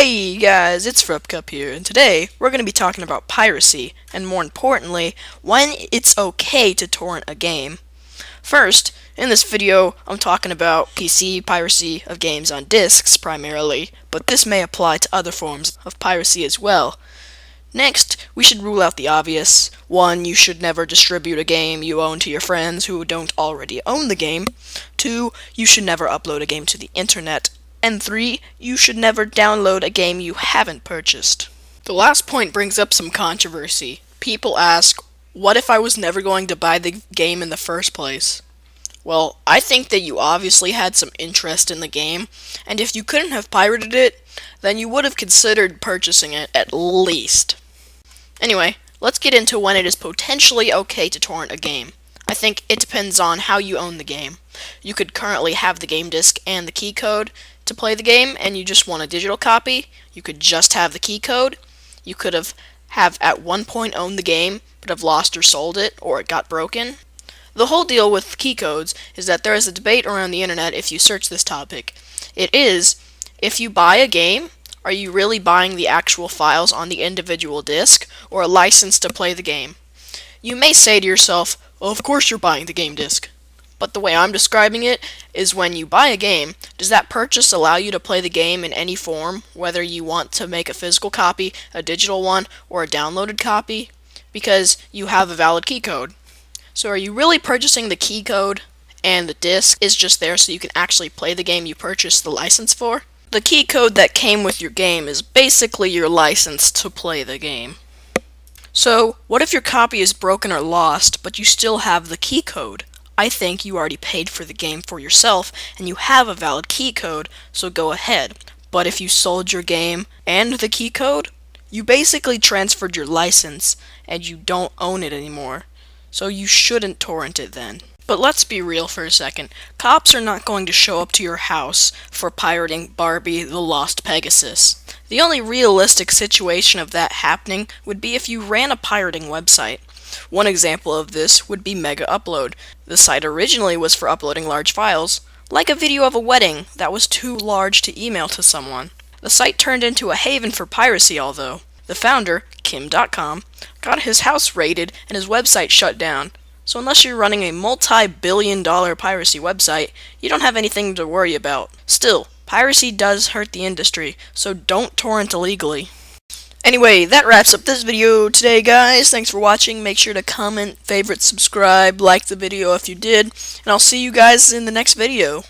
Hey guys, it's FrupcupTM here, and today we're going to be talking about piracy, and more importantly, when it's okay to torrent a game. First, in this video, I'm talking about PC piracy of games on discs primarily, but this may apply to other forms of piracy as well. Next, we should rule out the obvious. 1. You should never distribute a game you own to your friends who don't already own the game. 2. You should never upload a game to the internet. And 3. You should never download a game you haven't purchased. The last point brings up some controversy. People ask, what if I was never going to buy the game in the first place? Well, I think that you obviously had some interest in the game, and if you couldn't have pirated it, then you would have considered purchasing it at least. Anyway, let's get into when it is potentially okay to torrent a game. I think it depends on how you own the game. You could currently have the game disc and the key code to play the game, and you just want a digital copy. You could just have the key code. You could have at one point owned the game, but have lost or sold it, or it got broken. The whole deal with key codes is that there is a debate around the internet if you search this topic. It is, if you buy a game, are you really buying the actual files on the individual disc, or a license to play the game? You may say to yourself, well, of course you're buying the game disc. But the way I'm describing it is when you buy a game, does that purchase allow you to play the game in any form, whether you want to make a physical copy, a digital one, or a downloaded copy? Because you have a valid key code. So are you really purchasing the key code and the disc is just there so you can actually play the game you purchased the license for? The key code that came with your game is basically your license to play the game. So, what if your copy is broken or lost, but you still have the key code? I think you already paid for the game for yourself, and you have a valid key code, so go ahead. But if you sold your game and the key code, you basically transferred your license, and you don't own it anymore. So you shouldn't torrent it then. But let's be real for a second. Cops are not going to show up to your house for pirating Barbie the Lost Pegasus. The only realistic situation of that happening would be if you ran a pirating website. One example of this would be Mega Upload. The site originally was for uploading large files, like a video of a wedding that was too large to email to someone. The site turned into a haven for piracy, although. The founder, Kim.com, got his house raided and his website shut down. So unless you're running a multi-billion-dollar piracy website, you don't have anything to worry about. Still, piracy does hurt the industry, so don't torrent illegally. Anyway, that wraps up this video today, guys. Thanks for watching. Make sure to comment, favorite, subscribe, like the video if you did, and I'll see you guys in the next video.